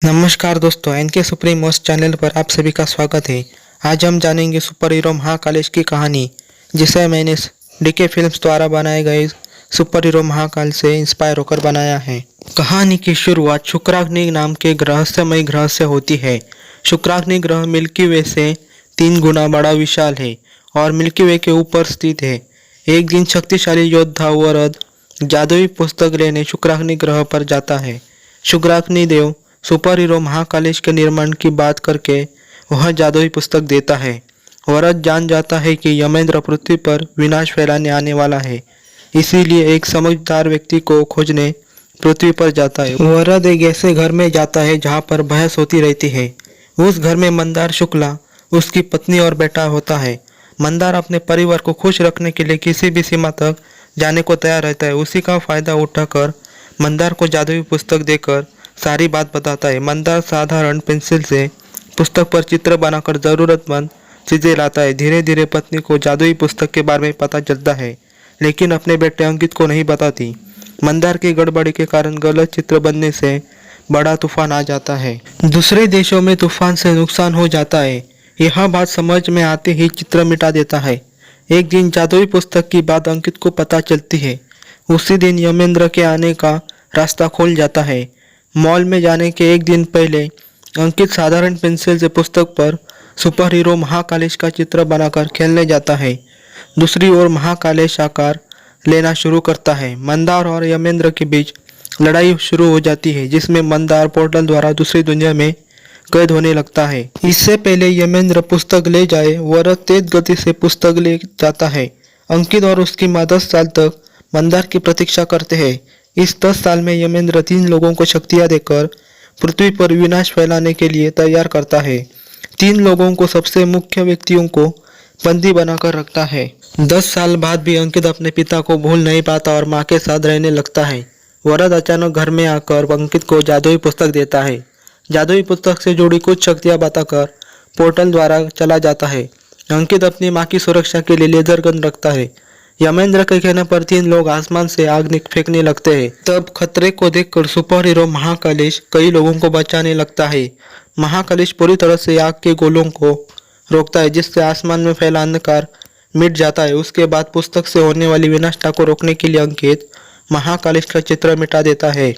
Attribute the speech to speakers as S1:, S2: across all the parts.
S1: नमस्कार दोस्तों, N K सुप्रीमोस channel पर आप सभी का स्वागत है। आज हम जानेंगे सुपर हीरो महाकालेश की कहानी, जिसे मैंने डीके फिल्म्स द्वारा बनाए गए सुपर हीरो महाकाल से इंस्पायर होकर बनाया है। कहानी की शुरुआत शुक्राग्नि नाम के रहस्यमय ग्रह से होती है। शुक्राग्नि ग्रह मिल्की वे से 3 गुना बड़ा विशाल है और मिल्की वे के ऊपर स्थित है। एक दिन शक्तिशाली योद्धा वरद जादुई पुस्तक लेने शुक्राग्नि ग्रह पर जाता है। शुक्राग्नि देव सुपर हीरो महाकालेश के निर्माण की बात करके वह जादुई पुस्तक देता है। वरद जान जाता है कि यमेंद्र पृथ्वी पर विनाश फैलाने आने वाला है, इसीलिए एक समझदार व्यक्ति को खोजने पृथ्वी पर जाता है। वरद एक ऐसे घर में जाता है जहाँ पर बहस होती रहती है। उस घर में मंदार शुक्ला, उसकी पत्नी और बेटा होता है। मंदार अपने परिवार को खुश रखने के लिए किसी भी सीमा तक जाने को तैयार रहता है। उसी का फायदा उठाकर मंदार को जादुई पुस्तक देकर सारी बात बताता है। मंदार साधारण पेंसिल से पुस्तक पर चित्र बनाकर जरूरतमंद चीजें लाता है। धीरे धीरे पत्नी को जादुई पुस्तक के बारे में पता चलता है, लेकिन अपने बेटे अंकित को नहीं बताती। मंदार की गड़बड़ी के कारण गलत चित्र बनने से बड़ा तूफान आ जाता है। दूसरे देशों में तूफान से नुकसान हो जाता है। यह बात समझ में आते ही चित्र मिटा देता है। एक दिन जादुई पुस्तक की बात अंकित को पता चलती है। उसी दिन यमेंद्र के आने का रास्ता खुल जाता है। मॉल में जाने के एक दिन पहले अंकित साधारण पेंसिल से पुस्तक पर सुपर हीरो महाकालेश का चित्र बनाकर खेलने जाता है। दूसरी ओर महाकालेश आकार लेना शुरू करता है। मंदार और यमेंद्र के बीच लड़ाई शुरू हो जाती है, जिसमें मंदार पोर्टल द्वारा दूसरी दुनिया में कैद होने लगता है। इससे पहले यमेंद्र पुस्तक ले जाए, वरद तेज गति से पुस्तक ले जाता है। अंकित और उसकी माँ 10 साल तक मंदार की प्रतीक्षा करते हैं। इस 10 साल में यमेंद्र 3 लोगों को शक्तियां देकर पृथ्वी पर विनाश फैलाने के लिए तैयार करता है। 3 लोगों को, सबसे मुख्य व्यक्तियों को बंदी बनाकर रखता है। 10 साल बाद भी अंकित अपने पिता को भूल नहीं पाता और माँ के साथ रहने लगता है। वरद अचानक घर में आकर अंकित को जादुई पुस्तक देता है। जादुई पुस्तक से जुड़ी कुछ शक्तियां बताकर पोर्टल द्वारा चला जाता है। अंकित अपनी माँ की सुरक्षा के लिए लेजर गन रखता है। यमेंद्र के कहने पर 3 लोग आसमान से आग फेंकने लगते हैं। तब खतरे को देखकर सुपर हीरो महाकालेश कई लोगों को बचाने लगता है। महाकालेश पूरी तरह से आग के गोलों को रोकता है, जिससे आसमान में फैला अंधकार मिट जाता है। उसके बाद पुस्तक से होने वाली विनाशता को रोकने के लिए अंकित महाकालेश का चित्र मिटा देता है,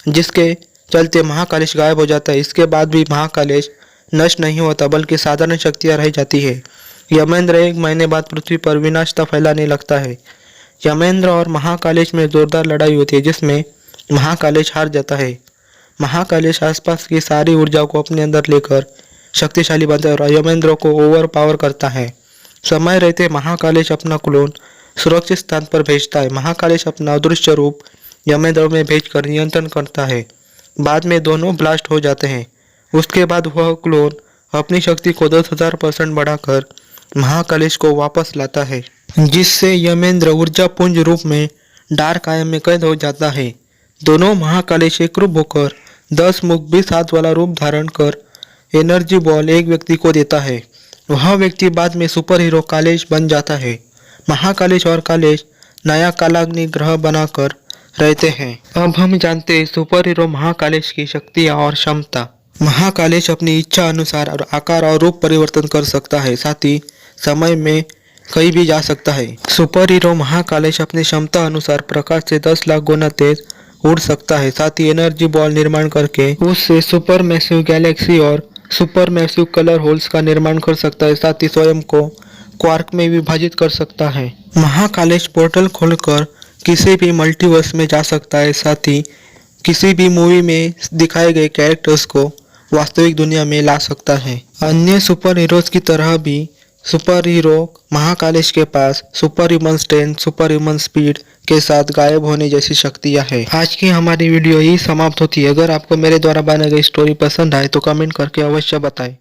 S1: जिसके चलते महाकालेश गायब हो जाता है। इसके बाद भी महाकालेश नष्ट नहीं होता, बल्कि साधारण शक्तियां रह जाती है। यमेंद्र 1 महीने बाद पृथ्वी पर विनाशता फैलाने लगता है। यमेंद्र और महाकालेश में जोरदार लड़ाई होती है, जिसमें महाकालेश हार जाता है। महाकालेश आसपास की सारी ऊर्जा को अपने अंदर लेकर शक्तिशाली बनता है और यमेंद्र को ओवर पावर करता है। समय रहते महाकालेश अपना क्लोन सुरक्षित स्थान पर भेजता है। महाकालेश अपना अदृश्य रूप यमेंद्र में भेजकर नियंत्रण करता है। बाद में दोनों ब्लास्ट हो जाते हैं। उसके बाद वह क्लोन अपनी शक्ति को 10,000% बढ़ाकर महाकालेश को वापस लाता है, जिससे यमेंद्र ऊर्जा पुंज रूप में डार्क आयम में कैद हो जाता है। दोनों महाकालेश एकरूप होकर 10 मुख 20 हाथ वाला रूप धारण कर एनर्जी बॉल एक व्यक्ति को देता है। वह व्यक्ति बाद में सुपर हीरो कालेश बन जाता है। महाकालेश और कालेश नया कालाग्नि ग्रह बनाकर रहते हैं। अब हम जानते हैं सुपर हीरो महाकालेश की शक्तियाँ और क्षमता। महाकालेश अपनी इच्छा अनुसार और आकार और रूप परिवर्तन कर सकता है, साथ ही समय में कहीं भी जा सकता है। सुपर हीरो महाकालेश अपनी क्षमता अनुसार प्रकाश से 10 लाख गुना तेज उड़ सकता है। साथ ही एनर्जी बॉल निर्माण करके उससे सुपर मैसिव गैलेक्सी और सुपर मैसिव कलर होल्स का निर्माण कर सकता है। साथ ही स्वयं को क्वार्क में विभाजित कर सकता है। महाकालेश पोर्टल खोलकर किसी भी मल्टीवर्स में जा सकता है। साथ ही किसी भी मूवी में दिखाए गए कैरेक्टर्स को वास्तविक दुनिया में ला सकता है। अन्य सुपर हीरोज की तरह भी सुपर हीरो महाकालेश के पास super human strength, super human speed के साथ गायब होने जैसी शक्तियां हैं। आज की हमारी वीडियो यही समाप्त होती है। अगर आपको मेरे द्वारा बनाई गई स्टोरी पसंद आए तो कमेंट करके अवश्य बताएं।